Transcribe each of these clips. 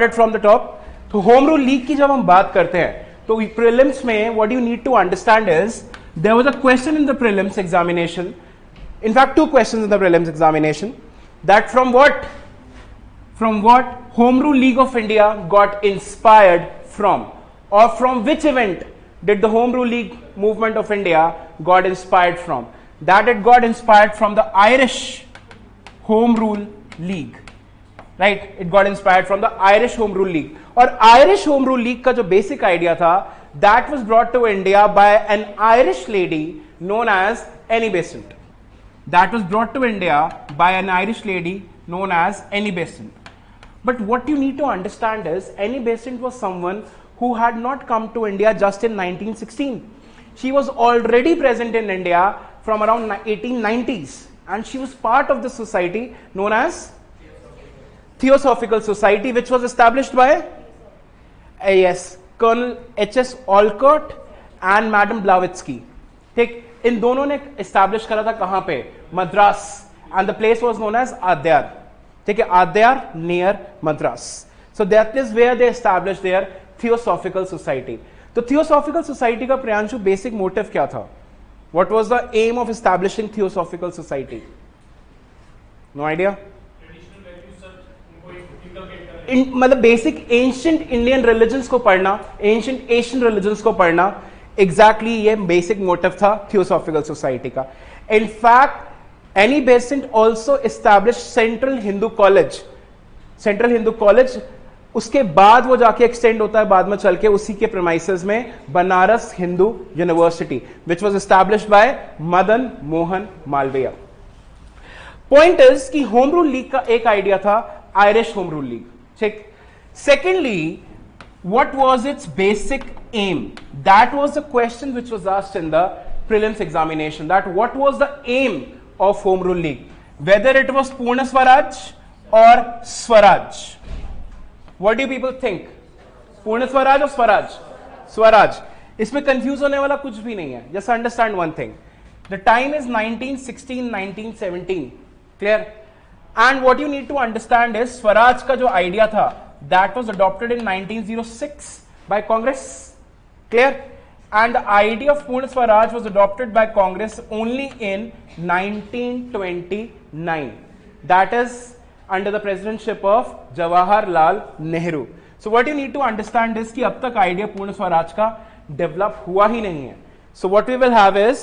From the top. तो home rule league की जब हम बात करते हैं तो प्रीलिम्स में what you need to understand is there was a question in the prelims examination, in fact 2 questions in the prelims examination, that from what home rule league of India got inspired from, or from which event did the home rule league movement of India got inspired from? That it got inspired from the Irish home rule league, right? It got inspired from the Irish home rule league. और Irish home rule league का जो basic idea था, that was brought to India by an Irish lady known as Annie Besant. That was brought to India by an Irish lady known as Annie Besant. But what you need to understand is Annie Besant was someone who had not come to India just in 1916. She was already present in India from around 1890s, and she was part of the society known as Theosophical Society, which was established by Colonel H.S. Olcott and Madam Blavatsky. ठीक, इन दोनों ने establish करा था कहां पे? Madras, and the place was known as Adyar. ठीक है, Adyar near Madras. So that is where they establish their theosophical society. तो थियोसॉफिकल सोसाइटी का प्रियांशु बेसिक मोटिव क्या था? What was the aim of establishing theosophical society? No idea. मतलब बेसिक एंशिएंट इंडियन रिलीजन्स को पढ़ना, ancient Asian religions को पढ़ना, exactly ये बेसिक मोटिव था थियोसॉफिकल सोसाइटी का. In fact Annie Besant also establish central Hindu college. Central Hindu college उसके बाद वो जाके एक्सटेंड होता है बाद में चल के उसी के प्रेमाइसेस में Banaras Hindu university, which was established bye Madan Mohan Malviya. Point is कि होम रूल लीग का एक आइडिया था आयरिश होम रूल लीग. ठीक. Secondly, what was its basic aim? That was the question which was asked in the prelims examination, that what was the aim of home rule league, whether it was Purna Swaraj or Swaraj. What do you people think? Purna Swaraj or Swaraj? Swaraj. इसमें confuse होने वाला कुछ भी नहीं है. Just understand one thing. The time is 1916, 1917. Clear? And what you need to understand is Swaraj का जो idea था that was adopted in 1906 by Congress. Clear? And the idea of Purna Swaraj was adopted by Congress only in 1929. That is under the presidentship of Jawaharlal Nehru. So what you need to understand is कि अब तक idea पूर्ण स्वराज का develop हुआ ही नहीं है. So what we will have is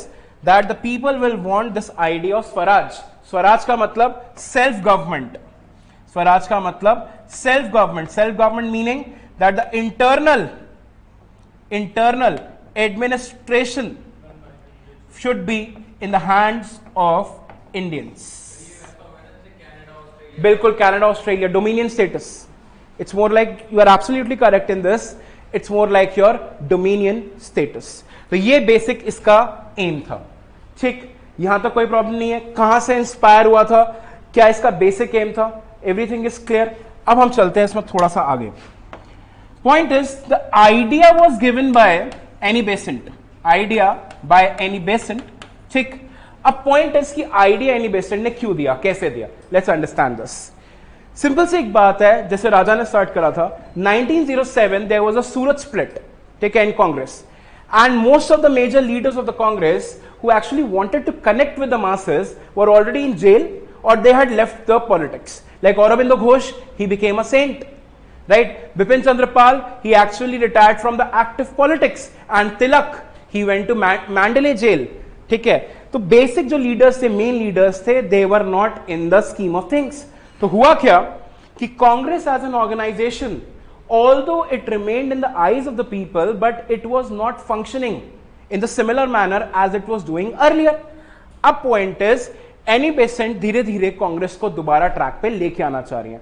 that the people will want this idea of Swaraj. Swaraj का मतलब सेल्फ गवर्नमेंट. स्वराज का मतलब self government meaning that the internal administration should be in the hands of Indians. बिल्कुल, Canada, Australia, dominion status. It's more like, you are absolutely correct in this, it's more like your dominion status. तो ये basic इसका M था. ठीक, यहां तक कोई problem नहीं है. कहां से इंस्पायर हुआ था, क्या इसका बेसिक एम था, एवरीथिंग इज क्लियर. अब हम चलते हैं इसमें थोड़ा सा आगे. Point is the idea was given by Annie Besant. Idea by Annie Besant. ठीक. अब पॉइंट इज कि आइडिया एनी बेसेंट ने क्यों दिया, कैसे दिया. Let's understand this. सिंपल सी एक बात है, जैसे राजा ने स्टार्ट करा था 1907 there was a Surat split. ठीक है, इन Congress. And most of the major leaders of the Congress who actually wanted to connect with the masses were already in jail or they had left the politics. Like Aurobindo Ghosh, he became a saint, right? Bipin Chandra Pal, he actually retired from the active politics, and Tilak, he went to Mandalay jail. ठीक है, तो basic जो leaders थे, main leaders थे, they were not in the scheme of things. तो हुआ क्या कि Congress as an organisation, although it remained in the eyes of the people, but it was not functioning in the similar manner as it was doing earlier. अब point is, Annie Besant धीरे धीरे कांग्रेस को दोबारा track पे लेके आना चाह रही हैं.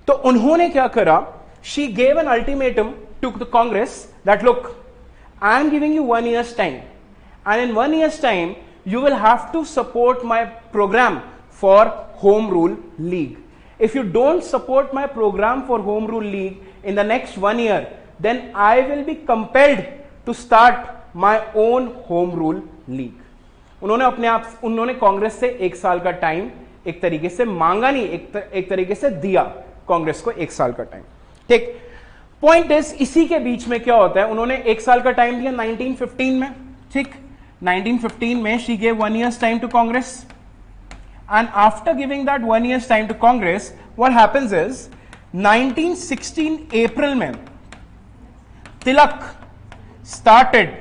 तो उन्होंने क्या करा, she gave an ultimatum to the Congress that look, I am giving you 1 year's time, and in 1 year's time you will have to support my program for home rule league. If you don't support my program for home rule league in the next 1 year, then I will be compelled to start my own home rule league. उन्होंने कांग्रेस से 1 साल का time एक तरीके से मांगा नहीं, एक तरीके से दिया कांग्रेस को 1 साल का टाइम. ठीक, पॉइंट इज इसी के बीच में क्या होता है, उन्होंने 1 साल का टाइम दिया 1915 में, ठीक, 1915 में she gave 1 year's time to Congress, and after giving that 1 year's time to Congress what happens is 1916 अप्रैल में Tilak started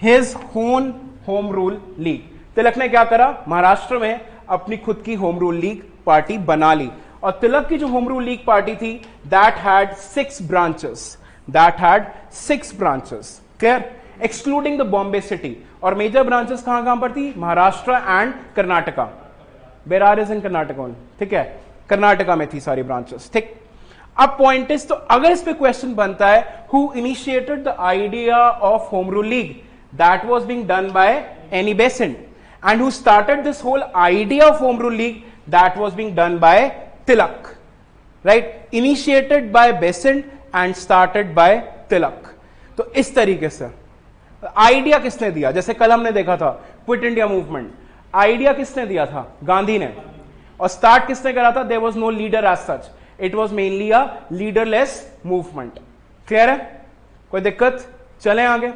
his own home rule league. Tilak ने क्या करा, महाराष्ट्र में अपनी खुद की होम रूल लीग पार्टी बना ली, और तिलक की जो होम रूल लीग पार्टी थी that had 6 branches, clear, excluding the Bombay city, और मेजर ब्रांचेस कहां कहां पर थी, Maharashtra and Karnataka, Berar is in Karnataka, ठीक है, कर्नाटका में थी सारी ब्रांचेस, ठीक। अब पॉइंट इज, तो अगर इस पे क्वेश्चन बनता है who initiated the idea of home rule league, that was being done by Annie Besant, and who started this whole idea of home rule league, that was being done by Tilak, right, initiated by Besant and started by Tilak. तो इस तरीके से idea किसने दिया, जैसे कल हमने देखा था क्विट इंडिया मूवमेंट, आइडिया किसने दिया था, गांधी ने, और स्टार्ट किसने करा था, there was no leader as such, it was mainly a leaderless movement. Clear है, कोई दिक्कत, चलें आगे।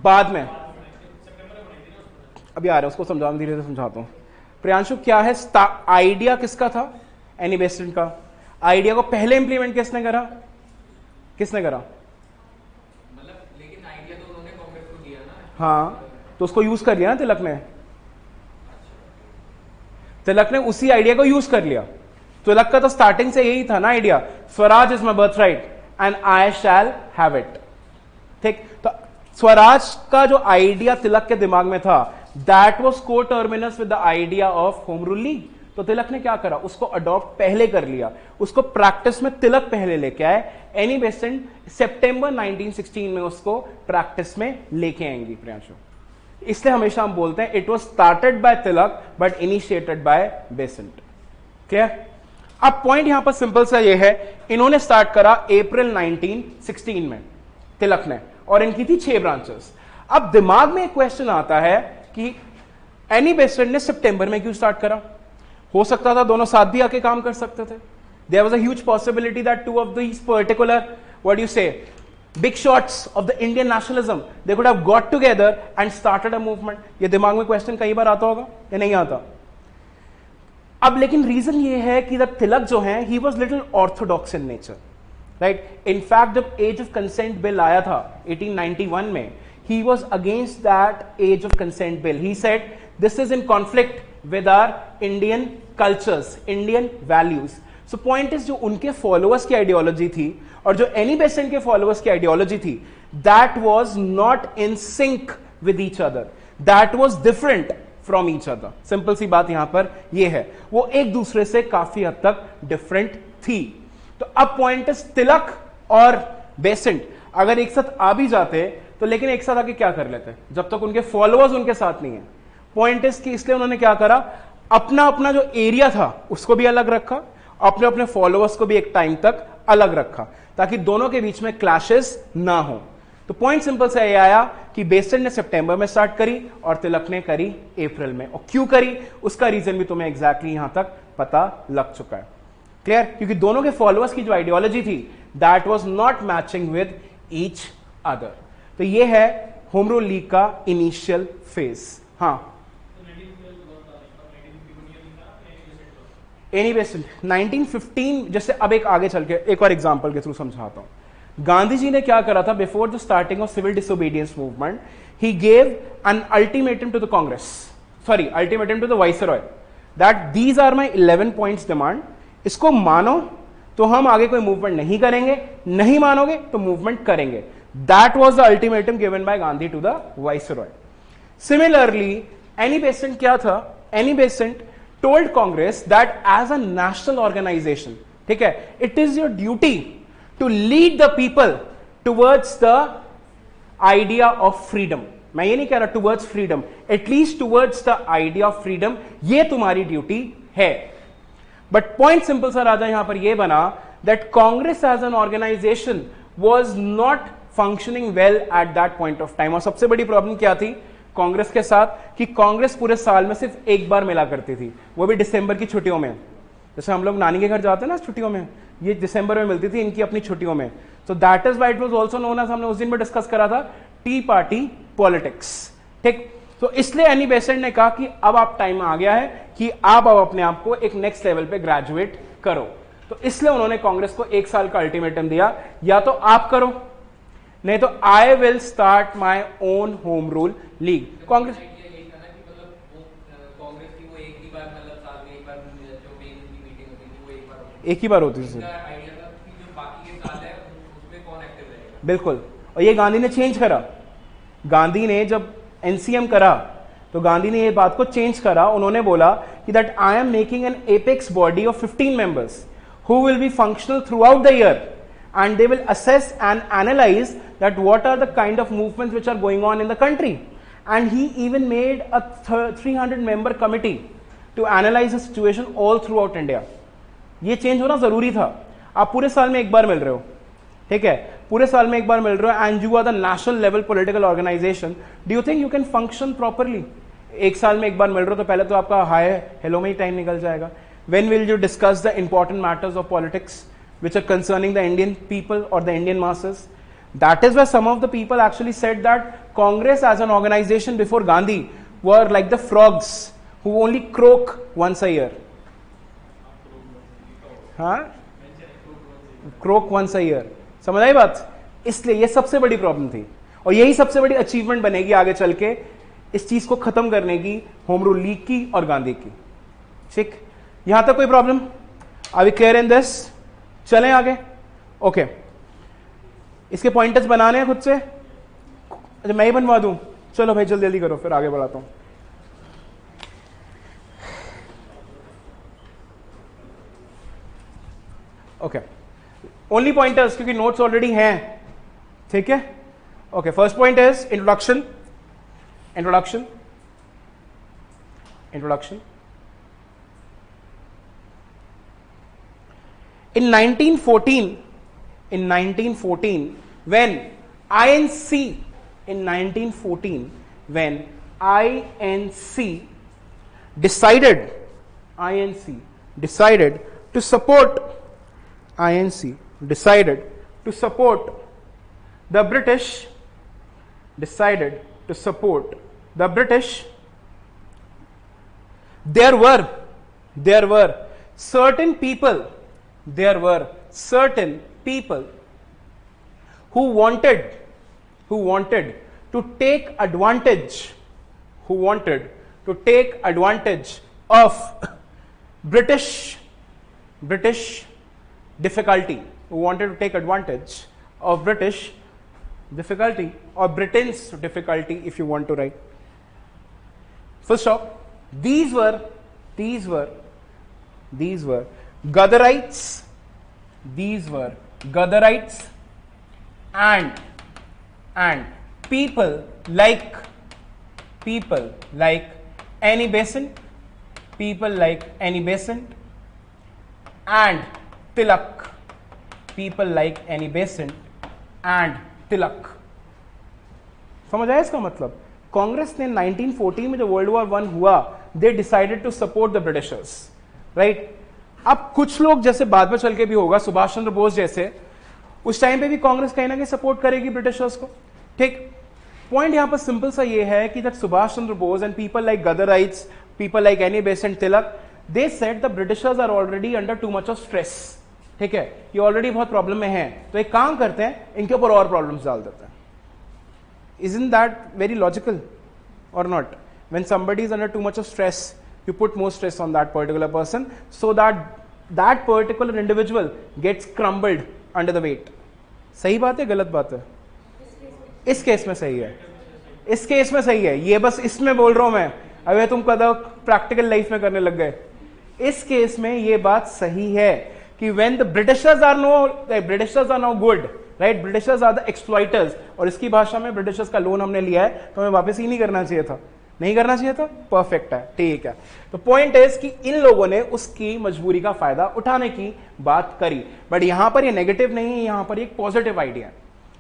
बाद में अभी आ रहा है, उसको समझा, धीरे धीरे समझाता हूं। प्रियांशु क्या है, आइडिया किसका था, एनी बेसेंट का। आइडिया को पहले इंप्लीमेंट किसने करा, मतलब लेकिन आइडिया तो उन्होंने कांग्रेस को दिया ना। हाँ, तो उसको यूज कर लिया ना तिलक ने, तिलक ने उसी आइडिया को यूज कर लिया। तिलक का तो स्टार्टिंग से यही था ना idea, Swaraj is my birth right and I shall have it, ठीक। तो स्वराज का जो आइडिया तिलक के दिमाग में था, that was coterminus with the idea of home rule league. तो तिलक ने क्या करा, उसको अडॉप्ट पहले कर लिया, उसको प्रैक्टिस में तिलक पहले लेके आए, एनी बेसेंट सितंबर 1916 में उसको प्रैक्टिस में लेके आएंगी प्रियांशु। इसलिए हमेशा हम बोलते हैं it was started by Tilak but initiated by Besant. Clear. अब पॉइंट यहां पर सिंपल सा ये है, इन्होंने स्टार्ट करा अप्रैल 1916 में तिलक ने, और इनकी थी 6 ब्रांचेस। अब दिमाग में एक क्वेश्चन आता है कि एनी बेसेंट ने सितंबर में क्यों स्टार्ट करा, हो सकता था दोनों साथ भी आके काम कर सकते थे। There was a huge possibility that two of these particular what you say big shots of the Indian nationalism, they could have got together and started a movement. ये दिमाग में क्वेश्चन कई बार आता होगा या नहीं आता। अब लेकिन रीजन ये है कि जब तिलक जो है he was little orthodox in nature, right? In fact जब एज ऑफ कंसेंट बिल आया था 1891 में, he was against that age of consent bill. He said this is in conflict with our Indian cultures, Indian values. So point is जो उनके followers की ideology थी और जो एनी बेसेंट के फॉलोअर्स की आइडियोलॉजी थी, that was not in sync with each other, that was different from each other. Simple सी बात यहां पर यह है, वो एक दूसरे से काफी हद तक डिफरेंट थी। तो अब पॉइंट इज तिलक और बेसेंट अगर एक साथ आ भी जाते तो लेकिन एक साथ आके क्या कर लेते जब तक उनके फॉलोअर्स उनके साथ नहीं है। पॉइंट इज कि इसलिए उन्होंने क्या करा, अपना अपना जो एरिया था उसको भी अलग रखा, अपने अपने फॉलोअर्स को भी एक टाइम तक अलग रखा, ताकि दोनों के बीच में क्लैशेस ना हो। तो पॉइंट सिंपल से ये आया कि बेसेंट ने सितंबर में स्टार्ट करी और तिलक ने करी अप्रैल में। और क्यों करी उसका रीजन भी तुम्हें एग्जैक्टली यहां तक पता लग चुका है। क्लियर। क्योंकि दोनों के फॉलोअर्स की जो आइडियोलॉजी थी that was not matching with each other. तो ये है होम रूल लीग का इनिशियल फेज। हाँ, एनी बेसेंट 1915, जैसे अब एक आगे चल के एक और एग्जांपल के थ्रू समझाता हूं। गांधी जी ने क्या करा था, before the starting of civil disobedience movement, he gave an ultimatum to the Congress, sorry ultimatum to the viceroy, that these are my 11 points demand, इसको मानो तो हम आगे कोई मूवमेंट नहीं करेंगे, नहीं मानोगे तो मूवमेंट करेंगे। That was the ultimatum given by Gandhi to the viceroy. Similarly Annie Besant क्या था, Annie Besant told Congress that as a national organization, ठीक है, it is your duty to lead the people towards the idea of freedom. मैं ये नहीं कह रहा towards freedom, at least towards the idea of freedom, ये तुम्हारी duty है। But point simple सा राजा यहां पर ये बना that Congress as an organization was not functioning well at that point of time। और सबसे बड़ी प्रॉब्लम क्या थी कांग्रेस के साथ कि कांग्रेस पूरे साल में सिर्फ एक बार मिला करती थी, वो भी दिसंबर की छुट्टियों में। जैसे हम लोग नानी के घर जाते हैं ना छुट्टियों में, ये दिसंबर में मिलती थी इनकी अपनी छुट्टियों में। So that is why it was also known as, हमने उस दिन भी डिस्कस करा था, टी पार्टी पॉलिटिक्स। ठीक, तो इसलिए एनी बेसेंट ने कहा कि अब आप टाइम आ गया है कि आप अब अपने आप को एक नेक्स्ट लेवल पे ग्रेजुएट करो। तो इसलिए उन्होंने कांग्रेस को 1 साल का अल्टीमेटम दिया, या तो आप करो नहीं तो I will start my own home rule league. Congress एक ही बार होती है बिल्कुल। और ये गांधी ने चेंज करा, गांधी ने जब एनसीएम करा तो गांधी ने ये बात को चेंज करा। उन्होंने बोला कि that I am making an apex body of 15 members who will be functional through out the year and they will assess and analyze that what are the kind of movements which are going on in the country. And he even made a 300 member committee to analyze the situation all throughout India. ये change होना जरूरी था। आप पूरे साल में एक बार मिल रहे हो, ठीक है, पूरे साल में एक बार मिल रहे हो, and you are the national level political organisation, do you think you can function properly? एक साल में एक बार मिल रहे हो तो पहले तो आपका हाय हेलो में ही टाइम निकल जाएगा। When will you discuss the important matters of politics which are concerning the Indian people or the Indian masses? That is why some of the people actually said that Congress as an organization before Gandhi were like the frogs who only croak once a year. हाँ, croak once a year. समझ आई बात? इसलिए ये सबसे बड़ी problem थी और यही सबसे बड़ी अचीवमेंट बनेगी आगे चल के इस चीज को खत्म करने की, होम रूल लीग की और गांधी की। ठीक, यहां तक कोई problem? Are we clear in this? चलें आगे। ओके, इसके पॉइंटर्स बनाने हैं खुद से? अच्छा मैं ही बनवा दूं? चलो भाई जल्दी जल्दी करो, फिर आगे बढ़ाता हूं। ओके, ओनली पॉइंटर्स क्योंकि नोट्स ऑलरेडी हैं, ठीक है। Okay, first point is introduction. Introduction introduction In 1914, when INC, in 1914, when INC decided to support, INC decided to support the British, decided to support the British, there were certain people who wanted to take advantage of British difficulty, or Britain's difficulty if you want to write. First off, these were Gatherites, and people like Annie Besant, and Tilak, समझ आया इसका मतलब? कांग्रेस ने 1914 में जो world war 1 हुआ, they decided to support the Britishers, right? अब कुछ लोग जैसे बाद में चल के भी होगा, सुभाष चंद्र बोस जैसे, उस टाइम पे भी कांग्रेस कहीं ना कहीं सपोर्ट करेगी ब्रिटिशर्स को। ठीक, पॉइंट यहां पर सिंपल सा ये है कि that Subhash Chandra Bose and people like Ghadarites, people like Annie Besant Tilak, they said the Britishers are already under too much of stress. ठीक है, ये ऑलरेडी बहुत प्रॉब्लम में है, तो एक काम करते हैं, इनके ऊपर और प्रॉब्लम्स डाल देते हैं। Isn't that very logical or not? When somebody is under too much of stress, you put more stress on that particular person so that that particular individual gets crumbled under the weight. सही बात है, गलत बात है? इस case में सही है, इस केस में सही है, ये बस इसमें बोल रहा हूं मैं, अबे तुम कदा प्रैक्टिकल लाइफ में करने लग गए। इस केस में ये बात सही है कि when the Britishers are now good, right, Britishers are the exploiters, और इसकी भाषा में ब्रिटिशर्स का लोन हमने लिया है तो हमें वापस ही नहीं करना चाहिए था, नहीं करना चाहिए था, परफेक्ट है, ठीक है। तो पॉइंट इज कि इन लोगों ने उसकी मजबूरी का फायदा उठाने की बात करी, बट यहां पर ये नेगेटिव नहीं है, यहां पर एक पॉजिटिव आइडिया है,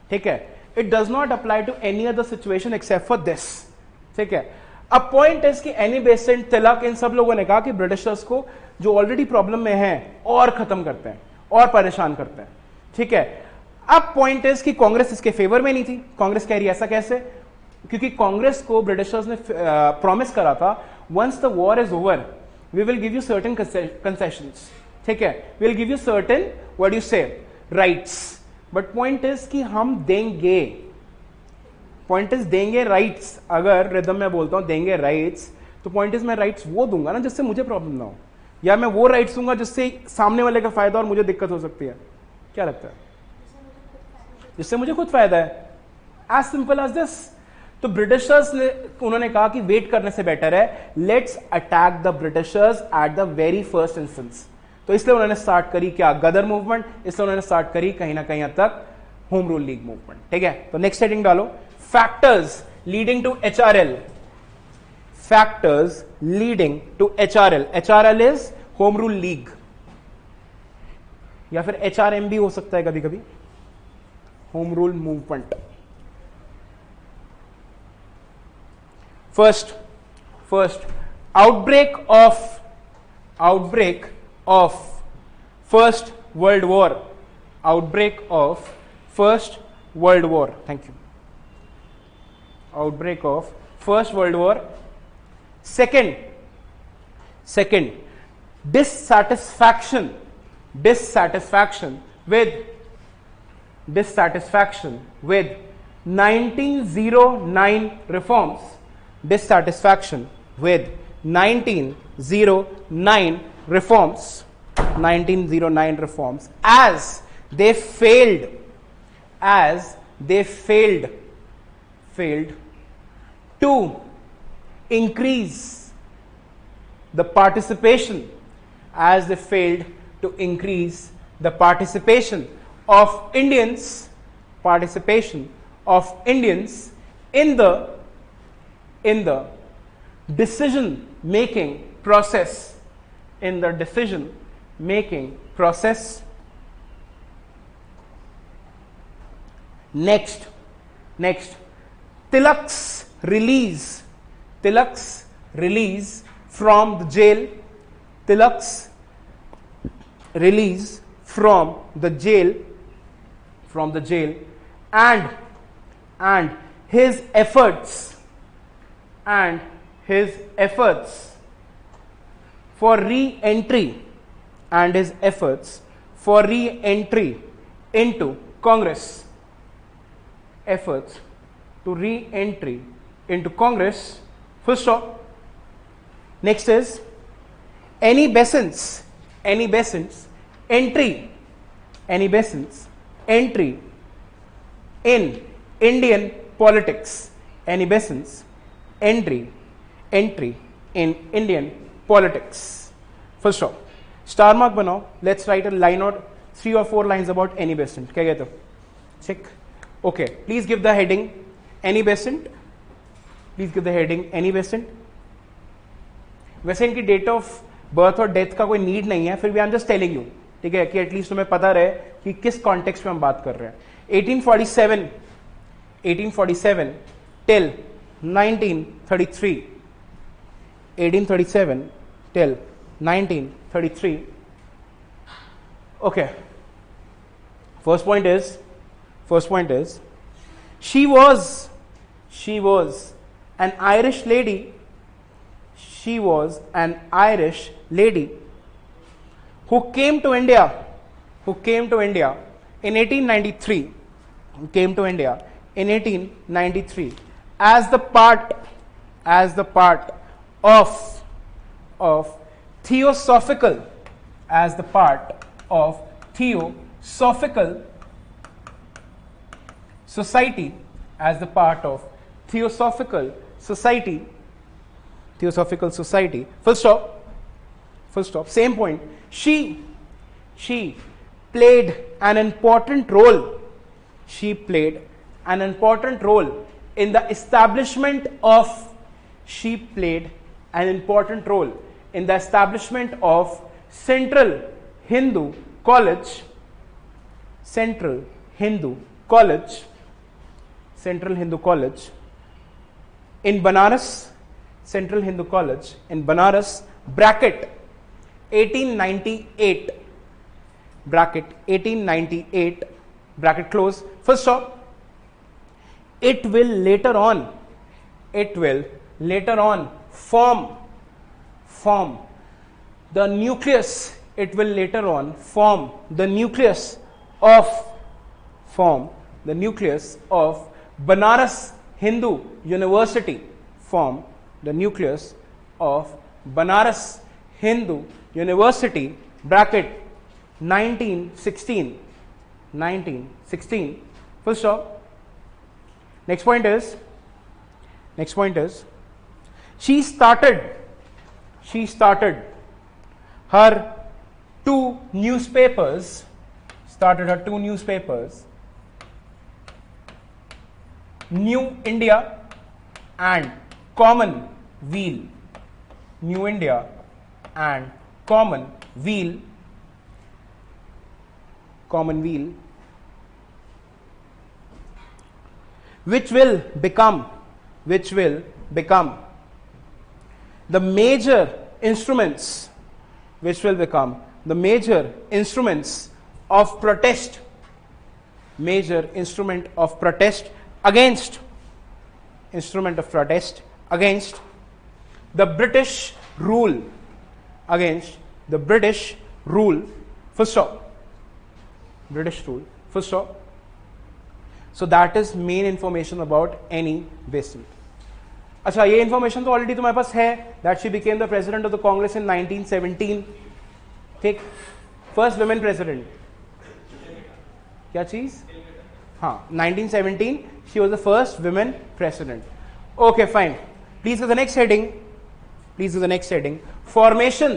ठीक है। It does not apply to any other situation except for this, ठीक है। अब पॉइंट इज कि एनी बेसेंट, तिलक, इन सब लोगों ने कहा कि ब्रिटिशर्स को जो ऑलरेडी प्रॉब्लम में है और खत्म करते हैं और परेशान करते हैं, ठीक है। अब पॉइंट इज कि कांग्रेस इसके फेवर में नहीं थी। कांग्रेस कह रही है ऐसा कैसे, क्योंकि कांग्रेस को ब्रिटिशर्स ने प्रॉमिस करा था once the war is over we will give you certain concessions, ठीक है, we will give you certain what you say rights. But point is कि हम देंगे, पॉइंट इज देंगे राइट्स। अगर रिदम में बोलता हूं देंगे राइट्स, तो पॉइंट इज मैं राइट्स वो दूंगा ना जिससे मुझे प्रॉब्लम ना हो, या मैं वो राइट्स दूंगा जिससे सामने वाले का फायदा और मुझे दिक्कत हो सकती है। क्या लगता है? जिससे मुझे खुद फायदा है, एज सिंपल एज दिस। तो ब्रिटिशर्स ने, उन्होंने कहा कि वेट करने से बेटर है let's attack the Britishers at the very first instance. तो इसलिए उन्होंने स्टार्ट करी क्या, गदर मूवमेंट। इसलिए उन्होंने स्टार्ट करी कहीं ना कहीं हद तक होम रूल लीग मूवमेंट, ठीक है। तो नेक्स्ट हेडिंग डालो, factors leading to HRL. Factors leading to HRL. HRL is home rule league, या फिर एचआरएम भी हो सकता है कभी कभी, home rule movement. First outbreak of first world war, outbreak of first world war, thank you, outbreak of first world war. Second dissatisfaction with 1909 reforms, dissatisfaction with 1909 reforms, 1909 reforms, as they failed to increase the participation, as they failed to increase the participation of Indians in the decision making process, Next, Tilak's release from the jail, and his efforts for re-entry into Congress, full stop. Next is Annie Besant's entry in Indian politics. Annie Besant's entry in Indian politics. Full stop. Star mark banao. Let's write a line or 3 or 4 lines about Annie Besant. क्या कहते हो? Check. Okay. Please give the heading Annie Besant. वैसे इनकी date of birth और death का कोई need नहीं है, फिर भी I am just telling you, ठीक है, कि एटलीस्ट तुम्हें पता रहे कि किस कॉन्टेक्स्ट में हम बात कर रहे हैं। 1847 till 1933, 1837 till 1933. Okay. First point is she was an Irish lady. She was an Irish lady who came to India in 1893. As the part of Theosophical Society, full stop, same point. She played an important role in the establishment of Central Hindu College in Banaras Central Hindu College in Banaras, bracket 1898, bracket 1898, bracket close, full stop. It will later on form the nucleus. It will later on form the nucleus of Banaras Hindu University. Form the nucleus of Banaras Hindu University, bracket 1916, full stop. Next point is she started her two newspapers, New India and Commonweal, New India and Commonweal, which will become the major instruments of protest, against the British rule, full stop. So that is main information about Annie Besant. अच्छा, ये information तो already तुम्हारे पास है, that she became the president of the Congress in 1917. ठीक, first women president, क्या चीज, हाँ 1917 she was the first women president. Okay fine, please go the next heading. Formation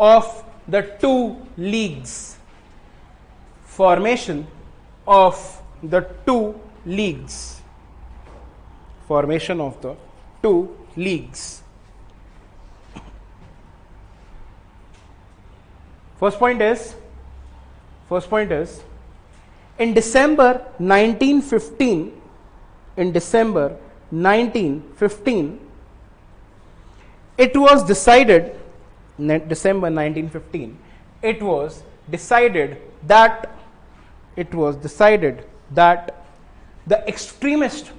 of the two leagues. Formation of the two leagues. First point is in December 1915, it was decided that the extremist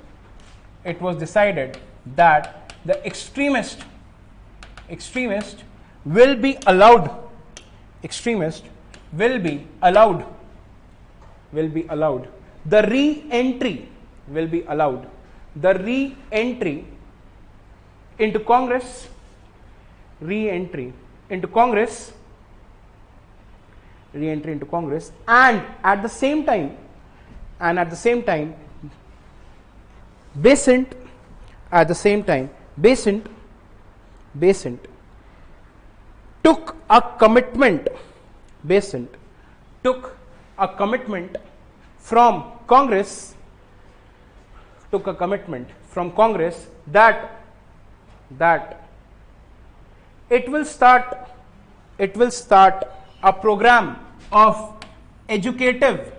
will be allowed the re-entry into Congress, and at the same time Besant took a commitment from Congress that it will start a program of educative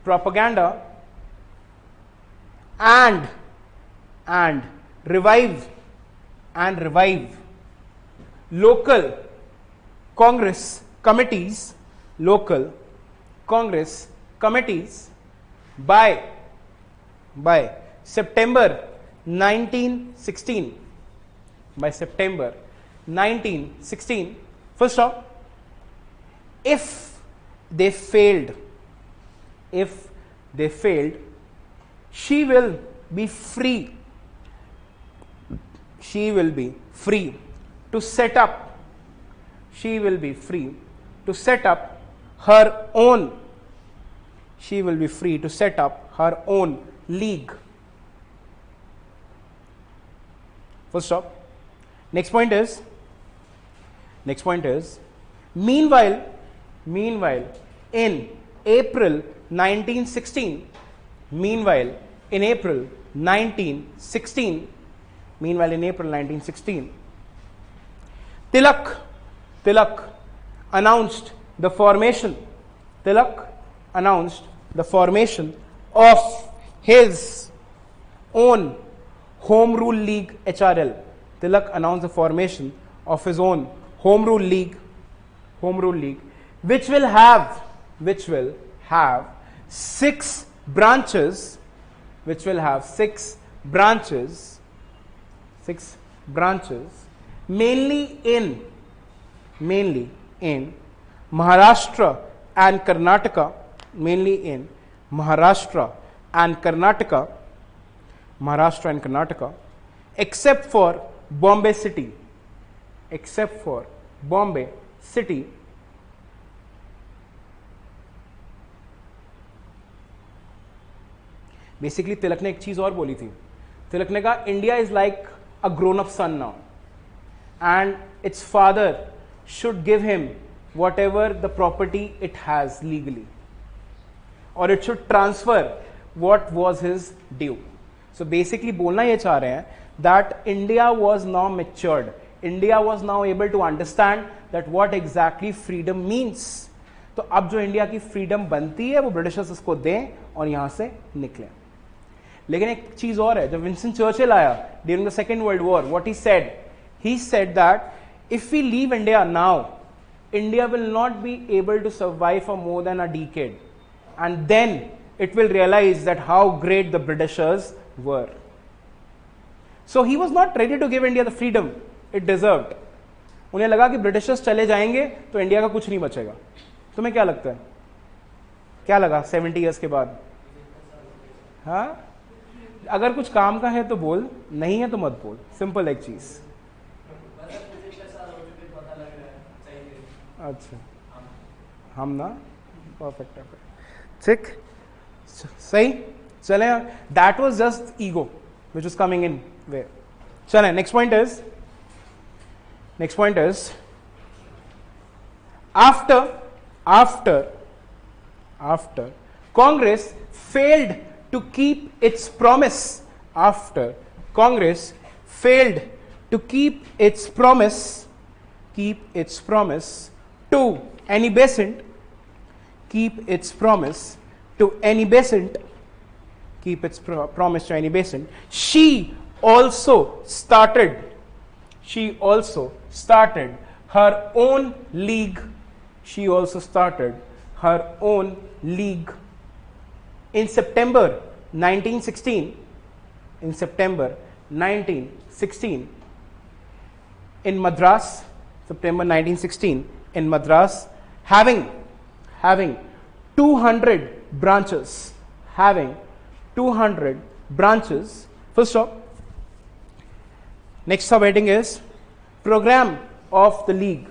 propaganda, and revive local Congress committees by September 1916. First off, if they failed, she will be free to set up her own league. Full stop. Next point is meanwhile in April 1916, Tilak announced the formation, Tilak announced the formation of his own Home Rule League HRL. Tilak announced the formation of his own Home Rule League, which will have 6 branches, mainly in Maharashtra and Karnataka, except for Bombay City, basically Tilak ने एक चीज और बोली थी. तिलक ने कहा India is like a grown up son now and its father should give him whatever the property it has legally, और it should transfer what was his due. So basically बोलना यह चाह रहे हैं that India was now matured, India was now able to understand that what exactly freedom means. तो अब जो India की फ्रीडम बनती है वो ब्रिटिशर्स उसको दें और यहां से निकलें. लेकिन एक चीज और है, जब विंस्टन चर्चिल आया during the second world war, what he said that if we leave India now, India will not be able to survive for more than a decade, and then it will realise that how great the Britishers were. So he was not ready to give India the freedom it deserved. उन्हें लगा कि Britishers चले जाएंगे तो India का कुछ नहीं बचेगा. तुम्हें क्या लगता है, क्या लगा 70 ईयर्स के बाद? हाँ, अगर कुछ काम का है तो बोल, नहीं है तो मत बोल. सिंपल एक चीज. अच्छा, हम ना परफेक्ट है, ठीक, सही. चले, that was just ego which was coming in way. चले, next point is after Congress failed to keep its promise, to keep its promise to Annie Besant, she also started her own league. In September 1916, in Madras, having 200 branches. Full stop. Next subheading is program of the league.